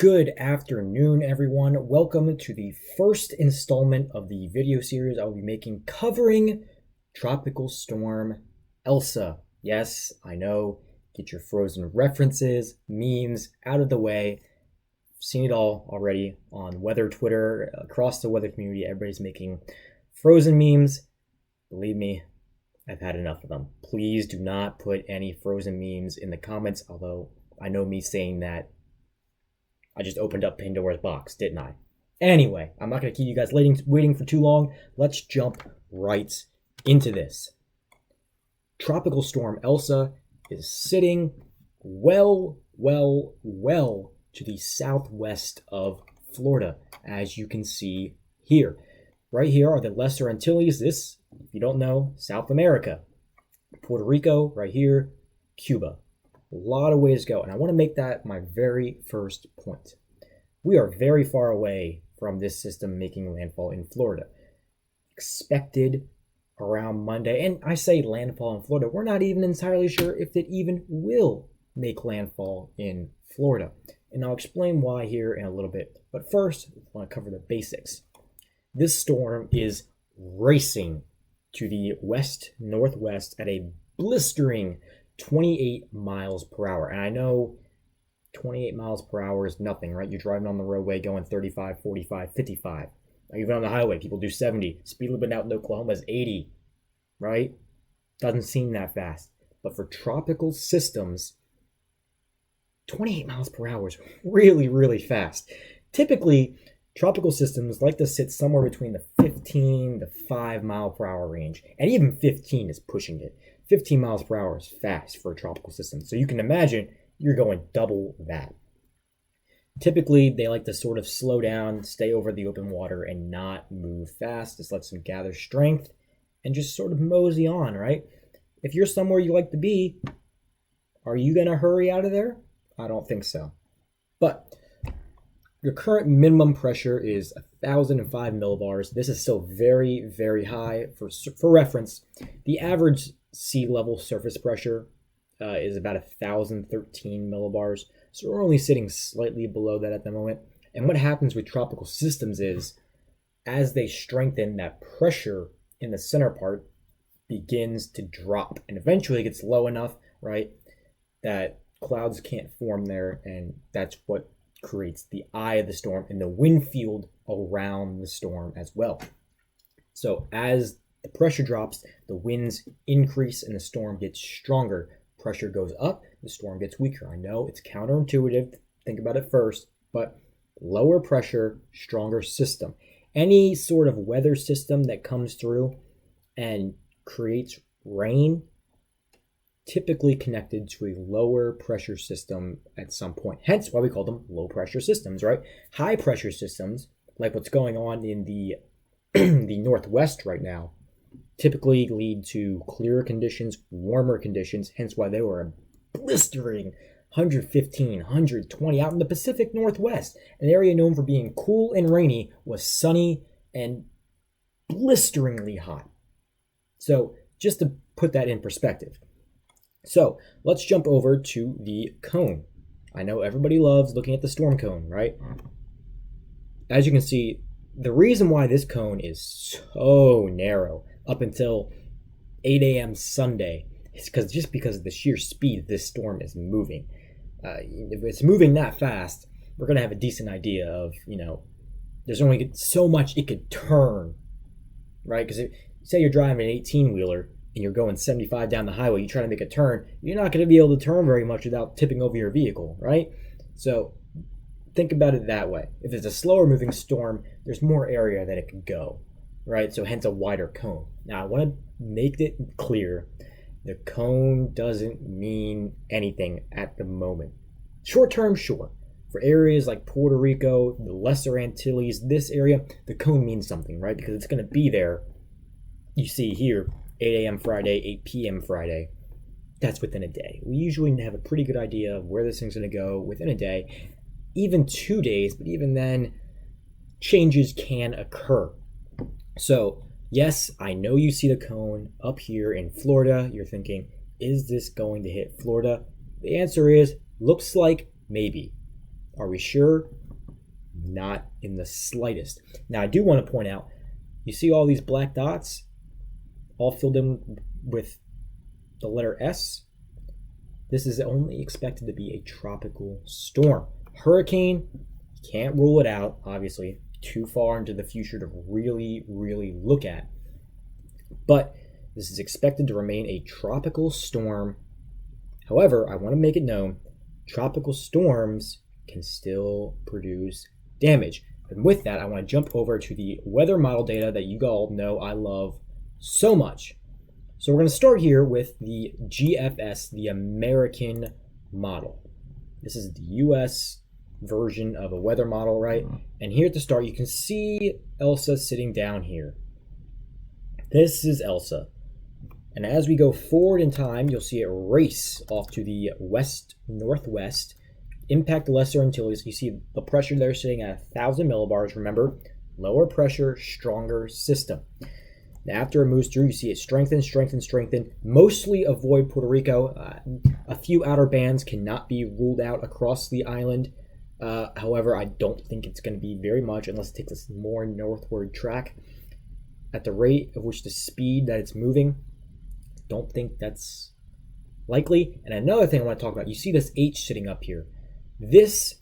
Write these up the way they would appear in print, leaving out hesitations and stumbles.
Good afternoon, everyone. Welcome to the first installment of the video series I will be making covering Tropical Storm Elsa. Yes, I know, get your Frozen references, memes out of the way. I've seen it all already on weather Twitter, across the weather community. Everybody's making Frozen memes. Believe me, I've had enough of them. Please do not put any Frozen memes in the comments, although I know me saying that I just opened up Pandora's box, didn't I? Anyway, I'm not going to keep you guys waiting for too long. Let's jump right into this. Tropical Storm Elsa is sitting well to the southwest of Florida, as you can see here. Right here are the Lesser Antilles. This, if you don't know, South America. Puerto Rico, right here, Cuba. A lot of ways to go, and I want to make that my very first point. We are very far away from this system making landfall in Florida. Expected around Monday, and I say landfall in Florida, we're not even entirely sure if it even will make landfall in Florida. And I'll explain why here in a little bit. But first, I want to cover the basics. This storm is racing to the west-northwest at a blistering 28 miles per hour. And I know 28 miles per hour is nothing, right? You're driving on the roadway going 35, 45, 55. Even on the highway, people do 70. Speed limit out in Oklahoma is 80, right? Doesn't seem that fast. But for tropical systems, 28 miles per hour is really fast. Typically, tropical systems like to sit somewhere between the 15 to 5 mile per hour range. And even 15 is pushing it. 15 miles per hour is fast for a tropical system. So you can imagine you're going double that. Typically, they like to sort of slow down, stay over the open water, and not move fast. Just lets them gather strength and just sort of mosey on, right? If you're somewhere you like to be, are you going to hurry out of there? I don't think so. But your current minimum pressure is 1,005 millibars. This is still very high. For reference, the average sea level surface pressure is about 1,013 millibars. So we're only sitting slightly below that at the moment. And what happens with tropical systems is, as they strengthen, that pressure in the center part begins to drop. And eventually it gets low enough, right, that clouds can't form there. And that's what creates the eye of the storm and the wind field around the storm as well. So as the pressure drops, the winds increase and the storm gets stronger. Pressure goes up, the storm gets weaker. I know it's counterintuitive. Think about it first, but lower pressure, stronger system. Any sort of weather system that comes through and creates rain, typically connected to a lower pressure system at some point. Hence why we call them low pressure systems, right? High pressure systems, like what's going on in the the Northwest right now, typically lead to clearer conditions, warmer conditions, hence why they were a blistering 115, 120 out in the Pacific Northwest. An area known for being cool and rainy was sunny and blisteringly hot. So just to put that in perspective. So let's jump over to the cone. I know everybody loves looking at the storm cone, right? As you can see, the reason why this cone is so narrow up until 8 a.m. Sunday is because of the sheer speed this storm is moving. If it's moving that fast, we're going to have a decent idea of, there's only so much it could turn, right? Because say you're driving an 18-wheeler and you're going 75 down the highway, you try to make a turn, you're not going to be able to turn very much without tipping over your vehicle, right? So think about it that way. If it's a slower moving storm, there's more area that it could go, right? So hence a wider cone. Now I want to make it clear, the cone doesn't mean anything at the moment. Short term, sure. For areas like Puerto Rico, the Lesser Antilles, this area, the cone means something, right? Because it's going to be there. You see here, 8 a.m. Friday, 8 p.m. Friday. That's within a day. We usually have a pretty good idea of where this thing's going to go within a day, even 2 days, but even then, changes can occur. So, yes, I know you see the cone up here in Florida. You're thinking, is this going to hit Florida? The answer is, looks like maybe. Are we sure? Not in the slightest. Now, I do want to point out, you see all these black dots all filled in with the letter S? This is only expected to be a tropical storm. Hurricane, can't rule it out, obviously. Too far into the future to really, really look at. But this is expected to remain a tropical storm. However, I want to make it known, tropical storms can still produce damage. And with that, I want to jump over to the weather model data that you all know I love so much. So we're going to start here with the GFS, the American model. This is the US version of a weather model, right? And here at the start, you can see Elsa sitting down here. This is Elsa. And as we go forward in time, you'll see it race off to the west-northwest, impact the Lesser Antilles. You see the pressure there sitting at 1,000 millibars. Remember, lower pressure, stronger system. Now, after it moves through, you see it strengthen, mostly avoid Puerto Rico. A few outer bands cannot be ruled out across the island. However, I don't think it's going to be very much unless it takes a more northward track. At the rate of which the speed that it's moving, don't think that's likely. And another thing I want to talk about, you see this H sitting up here. This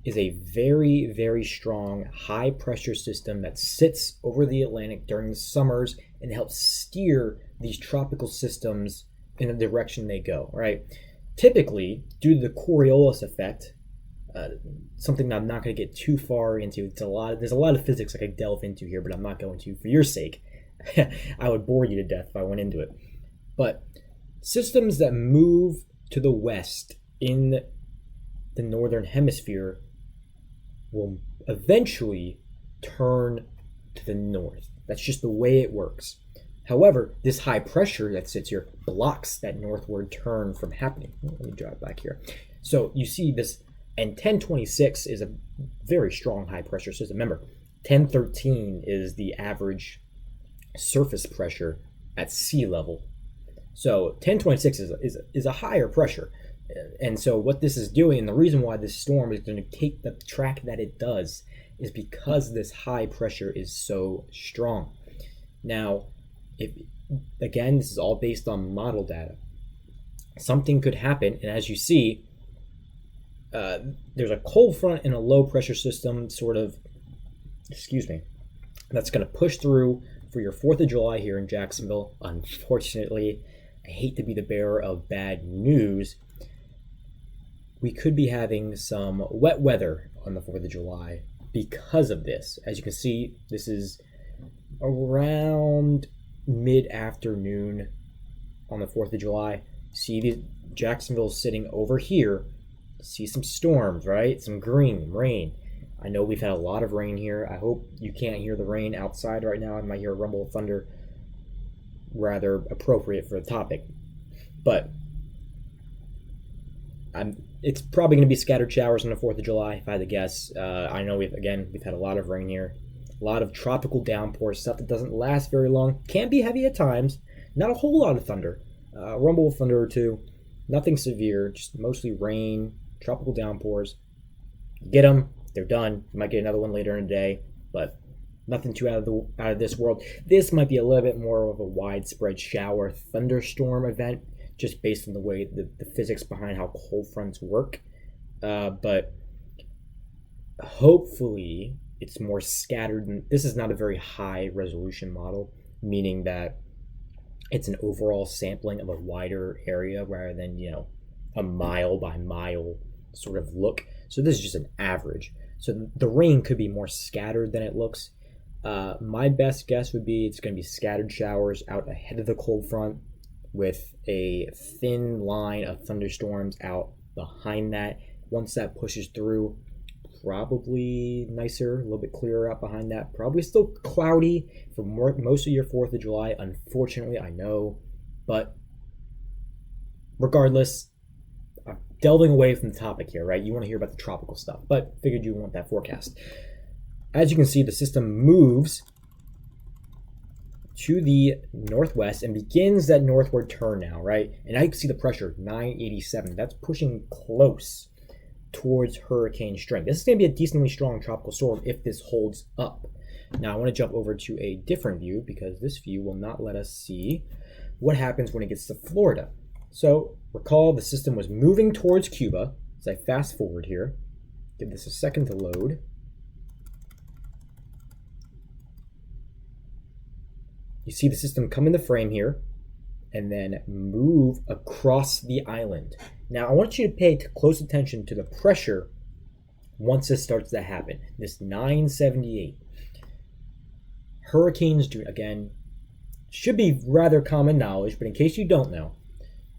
is a very, very strong high pressure system that sits over the Atlantic during the summers and helps steer these tropical systems in the direction they go, right? Typically, due to the Coriolis effect, something that I'm not going to get too far into, there's a lot of physics I could delve into here, but I'm not going to for your sake. I would bore you to death if I went into it. But systems that move to the west in the northern hemisphere will eventually turn to the north. That's just the way it works. However, this high pressure that sits here blocks that northward turn from happening. Let me draw it back here. So you see this, and 1026 is a very strong high pressure system. Remember, 1013 is the average surface pressure at sea level. So 1026 is a higher pressure. And so what this is doing, and the reason why this storm is going to take the track that it does, is because this high pressure is so strong. Now, again, this is all based on model data. Something could happen, and as you see, there's a cold front and a low pressure system that's going to push through for your 4th of July here in Jacksonville. Unfortunately, I hate to be the bearer of bad news. We could be having some wet weather on the 4th of July because of this. As you can see, this is around mid-afternoon on the 4th of July. See Jacksonville sitting over here. See some storms, right? Some green, rain. I know we've had a lot of rain here. I hope you can't hear the rain outside right now. I might hear a rumble of thunder. Rather appropriate for the topic. But it's probably going to be scattered showers on the 4th of July, if I had to guess. I know we've had a lot of rain here. A lot of tropical downpours, stuff that doesn't last very long. Can be heavy at times. Not a whole lot of thunder. Rumble of thunder or two. Nothing severe, just mostly rain, tropical downpours. Get them, they're done. You might get another one later in the day, but nothing too out of this world. This might be a little bit more of a widespread shower thunderstorm event, just based on the way the physics behind how cold fronts work. But hopefully it's more scattered. This is not a very high resolution model, meaning that it's an overall sampling of a wider area rather than, a mile by mile sort of look. So this is just an average. So the rain could be more scattered than it looks. My best guess would be it's going to be scattered showers out ahead of the cold front, with a thin line of thunderstorms out behind that. Once that pushes through, probably nicer, a little bit clearer out behind that. Probably still cloudy for most of your 4th of July, unfortunately, I know. But regardless, I'm delving away from the topic here, right? You want to hear about the tropical stuff, but figured you want that forecast. As you can see, the system moves to the northwest and begins that northward turn now, right? And I can see the pressure, 987. That's pushing close towards hurricane strength. This is going to be a decently strong tropical storm if this holds up. Now I want to jump over to a different view because this view will not let us see what happens when it gets to Florida. So recall the system was moving towards Cuba. As I fast forward here, give this a second to load. You see the system come into frame here and then move across the island. Now I want you to pay close attention to the pressure once this starts to happen. This 978. Hurricanes do, again, should be rather common knowledge, but in case you don't know,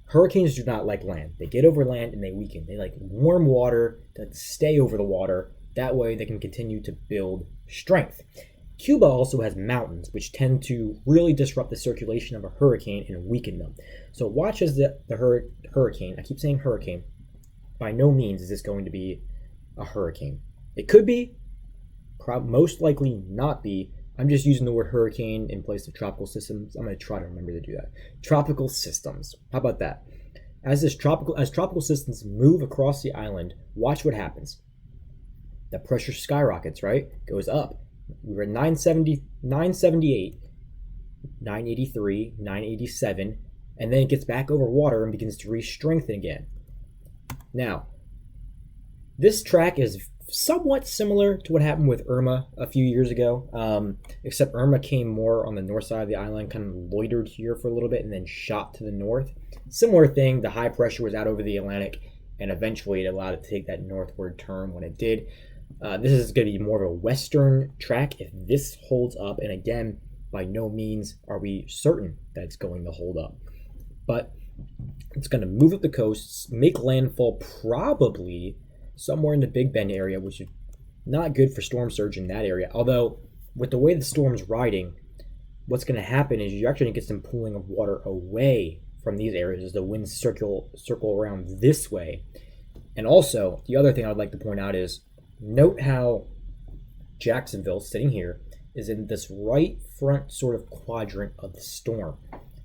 hurricanes do not like land. They get over land and they weaken. They like warm water to stay over the water. That way they can continue to build strength. Cuba also has mountains, which tend to really disrupt the circulation of a hurricane and weaken them. So watch as the hurricane, I keep saying hurricane, by no means is this going to be a hurricane. It could be, most likely not be. I'm just using the word hurricane in place of tropical systems. I'm going to try to remember to do that. Tropical systems. How about that? As tropical systems move across the island, watch what happens. The pressure skyrockets, right? Goes up. We were at 970, 978, 983, 987, and then it gets back over water and begins to re-strengthen again. Now, this track is somewhat similar to what happened with Irma a few years ago, except Irma came more on the north side of the island, kind of loitered here for a little bit, and then shot to the north. Similar thing, the high pressure was out over the Atlantic, and eventually it allowed it to take that northward turn when it did. This is going to be more of a western track if this holds up, and again, by no means are we certain that it's going to hold up. But it's going to move up the coast, make landfall probably somewhere in the Big Bend area, which is not good for storm surge in that area. Although, with the way the storm's riding, what's going to happen is you're actually going to get some pooling of water away from these areas as the winds circle around this way. And also, the other thing I'd like to point out is, note how Jacksonville, sitting here, is in this right front sort of quadrant of the storm.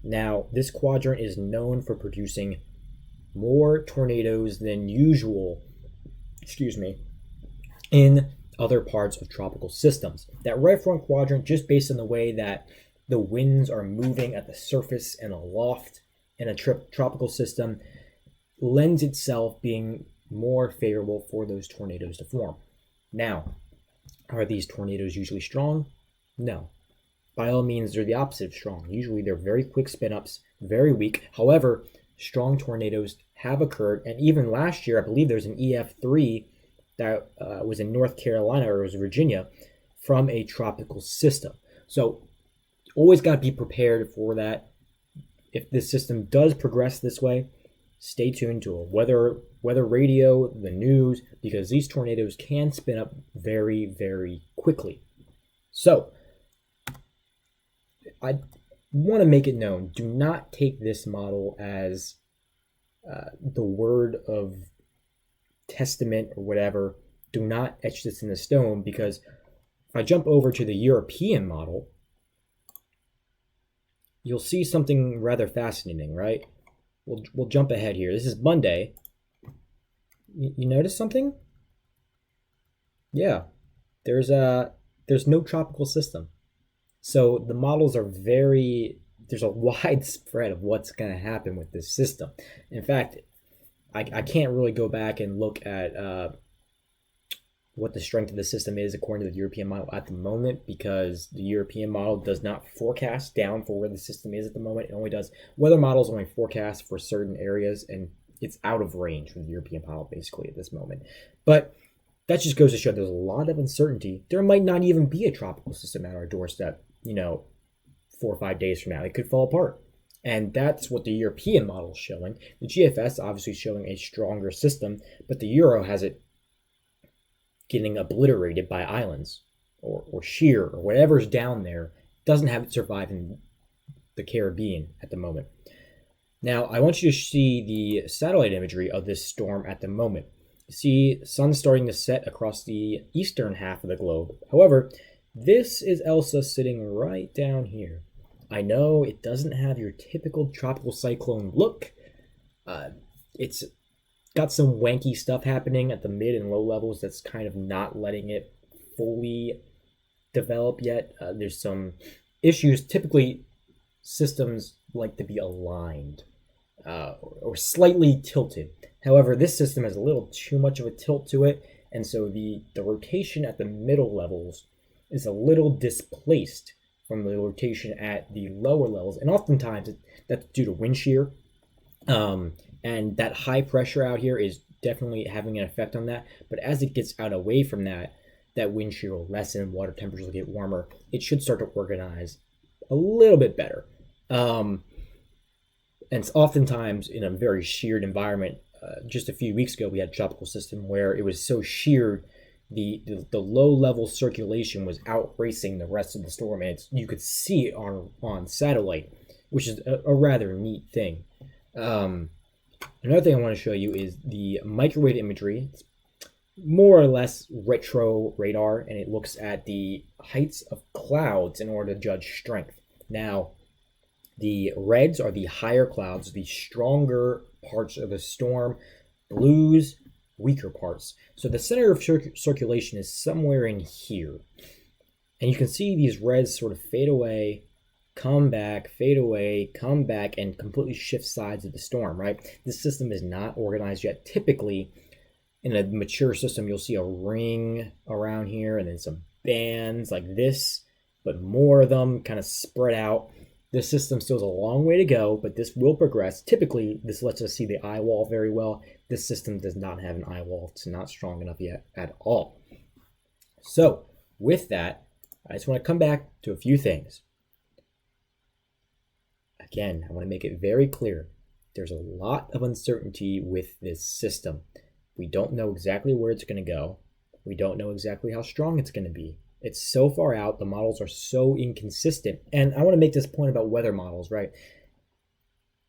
Now, this quadrant is known for producing more tornadoes than usual, in other parts of tropical systems. That right front quadrant, just based on the way that the winds are moving at the surface and aloft in a tropical system, lends itself being more favorable for those tornadoes to form. Now, are these tornadoes usually strong? No. By all means, they're the opposite of strong. Usually they're very quick spin-ups, very weak. However, strong tornadoes have occurred, and even last year, I believe there's an EF3 that was in North Carolina, or it was Virginia, from a tropical system. So always got to be prepared for that. If this system does progress this way, stay tuned to a weather radio, the news, because these tornadoes can spin up very, very quickly. So I want to make it known, do not take this model as the word of testament or whatever. Do not etch this in the stone, because if I jump over to the European model, you'll see something rather fascinating, right? We'll jump ahead here. This is Monday. You notice something? Yeah, there's no tropical system. So the models are there's a wide spread of what's going to happen with this system. In fact, I can't really go back and look at what the strength of the system is according to the European model at the moment, because the European model does not forecast down for where the system is at the moment. It only does, weather models only forecast for certain areas, and it's out of range from the European model basically at this moment. But that just goes to show there's a lot of uncertainty. There might not even be a tropical system at our doorstep, 4 or 5 days from now. It could fall apart. And that's what the European model is showing. The GFS obviously showing a stronger system, but the Euro has it getting obliterated by islands or shear or whatever's down there. Doesn't have it survive in the Caribbean at the moment. Now, I want you to see the satellite imagery of this storm at the moment. You see sun starting to set across the eastern half of the globe. However, this is Elsa sitting right down here. I know it doesn't have your typical tropical cyclone look. It's got some wanky stuff happening at the mid and low levels that's kind of not letting it fully develop yet. There's some issues. Typically, systems like to be aligned or slightly tilted. However, this system has a little too much of a tilt to it, and so the rotation at the middle levels is a little displaced from the rotation at the lower levels, and oftentimes that's due to wind shear. And that high pressure out here is definitely having an effect on that. But as it gets out away from that, that wind shear will lessen, water temperatures will get warmer. It should start to organize a little bit better. And it's oftentimes in a very sheared environment. Just a few weeks ago, we had a tropical system where it was so sheared, the low level circulation was outracing the rest of the storm, and you could see it on satellite, which is a rather neat thing. Another thing I want to show you is the microwave imagery. It's more or less retro radar, and it looks at the heights of clouds in order to judge strength. Now, the reds are the higher clouds, the stronger parts of the storm. Blues, weaker parts. So the center of circulation is somewhere in here. And you can see these reds sort of fade away, come back, fade away, come back, and completely shift sides of the storm, right? This system is not organized yet. Typically, in a mature system, you'll see a ring around here and then some bands like this, but more of them kind of spread out. This system still has a long way to go, but this will progress. Typically, this lets us see the eye wall very well. This system does not have an eye wall. It's not strong enough yet at all. So with that, I just want to come back to a few things. Again, I want to make it very clear. There's a lot of uncertainty with this system. We don't know exactly where it's going to go. We don't know exactly how strong it's going to be. It's so far out. The models are so inconsistent. And I want to make this point about weather models, right?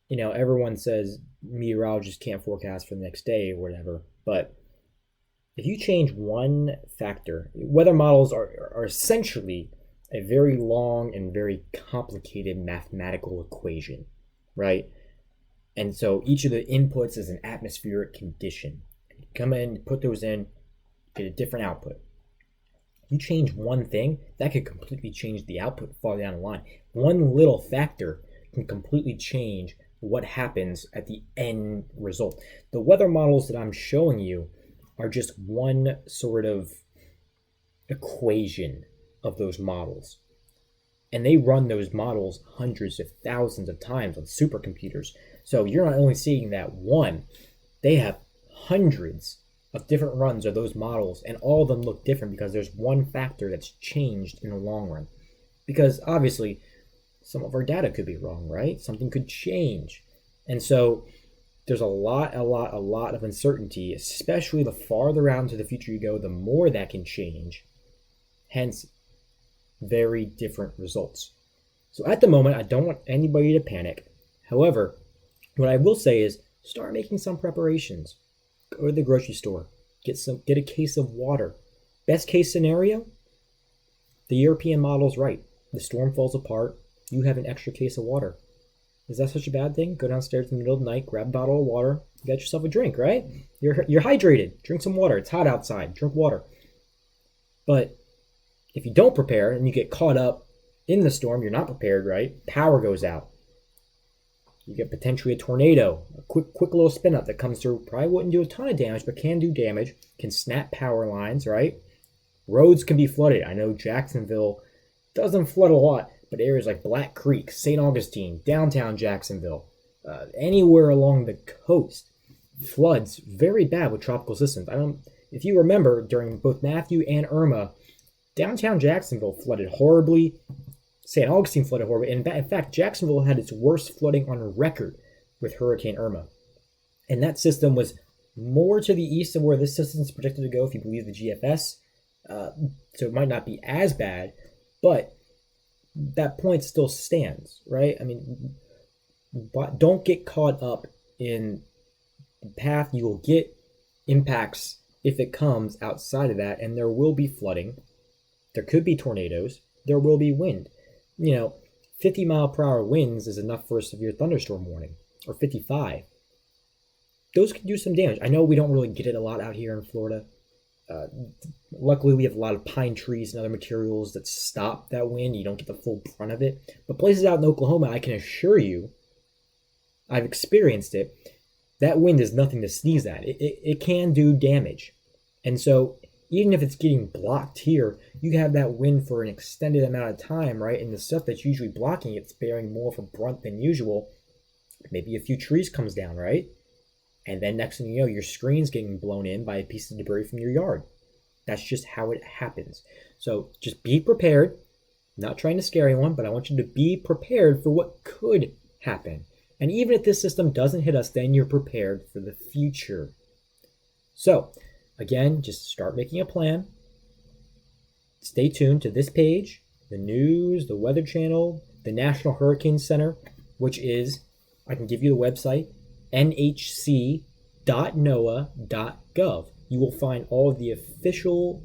You know, everyone says meteorologists can't forecast for the next day or whatever. But if you change one factor, weather models are essentially a very long and very complicated mathematical equation, right? And so each of the inputs is an atmospheric condition. You come in, put those in, get a different output. You change one thing, that could completely change the output farther down the line. One little factor can completely change what happens at the end result. The weather models that I'm showing you are just one sort of equation of those models. And they run those models hundreds of thousands of times on supercomputers. So you're not only seeing that one, they have hundreds of different runs of those models, and all of them look different because there's one factor that's changed in the long run. Because obviously, some of our data could be wrong, right? Something could change. And so there's a lot of uncertainty, especially the farther out into the future you go, the more that can change. Hence, very different results. So at the moment, I don't want anybody to panic. However, what I will say is start making some preparations. Go to the grocery store, get a case of water. Best case scenario, the European model's right. The storm falls apart, you have an extra case of water. Is that such a bad thing? Go downstairs in the middle of the night, grab a bottle of water, you got yourself a drink, right? You're hydrated. Drink some water. It's hot outside. Drink water. But if you don't prepare and you get caught up in the storm, you're not prepared, right? Power goes out. You get potentially a tornado, a quick little spin up that comes through. Probably wouldn't do a ton of damage, but can do damage. Can snap power lines, right? Roads can be flooded. I know Jacksonville doesn't flood a lot, but areas like Black Creek, St. Augustine, downtown Jacksonville, anywhere along the coast, floods very bad with tropical systems. If you remember, during both Matthew and Irma, downtown Jacksonville flooded horribly. St. Augustine flooded horribly. And in fact, Jacksonville had its worst flooding on record with Hurricane Irma. And that system was more to the east of where this system is predicted to go, if you believe the GFS. So it might not be as bad, but that point still stands, right? I mean, but don't get caught up in the path. You will get impacts if it comes outside of that, and there will be flooding. There could be tornadoes. There will be wind. 50-mile-per-hour winds is enough for a severe thunderstorm warning, or 55. those can do some damage. I know we don't really get it a lot out here in Florida. Uh, Luckily, we have a lot of pine trees and other materials that stop that wind. You don't get the full brunt of it. But places out in Oklahoma, I can assure you, I've experienced it, that wind is nothing to sneeze at. It can do damage. And so even if it's getting blocked here, you have that wind for an extended amount of time, right? And the stuff that's usually blocking it's bearing more of a brunt than usual. Maybe a few trees comes down, right? And then next thing you know, your screen's getting blown in by a piece of debris from your yard. That's just how it happens. So just be prepared. I'm not trying to scare anyone, but I want you to be prepared for what could happen. And even if this system doesn't hit us, then you're prepared for the future. So again, just start making a plan. Stay tuned to this page, the news, the Weather Channel, the National Hurricane Center, which is, I can give you the website, nhc.noaa.gov. You will find all of the official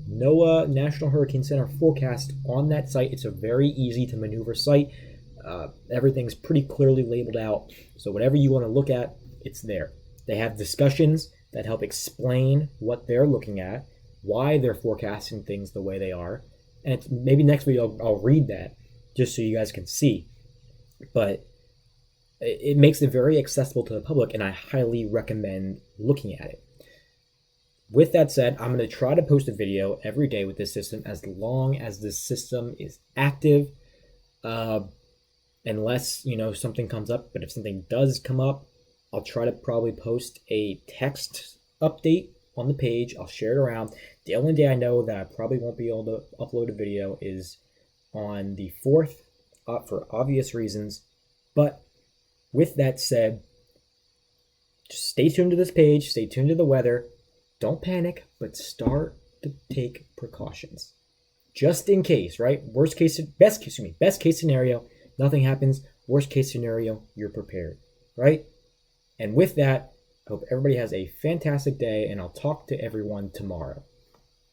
NOAA National Hurricane Center forecast on that site. It's a very easy to maneuver site. Everything's pretty clearly labeled out. So whatever you want to look at, it's there. They have discussions that help explain what they're looking at, why they're forecasting things the way they are. And it's, maybe next video I'll read that just so you guys can see. But it makes it very accessible to the public, and I highly recommend looking at it. With that said, I'm going to try to post a video every day with this system as long as the system is active. Unless, something comes up. But if something does come up, I'll try to probably post a text update on the page. I'll share it around. The only day I know that I probably won't be able to upload a video is on the 4th, for obvious reasons. But with that said, just stay tuned to this page. Stay tuned to the weather. Don't panic, but start to take precautions. Just in case, right? Best case scenario, nothing happens. Worst case scenario, you're prepared, right? And with that, I hope everybody has a fantastic day, and I'll talk to everyone tomorrow.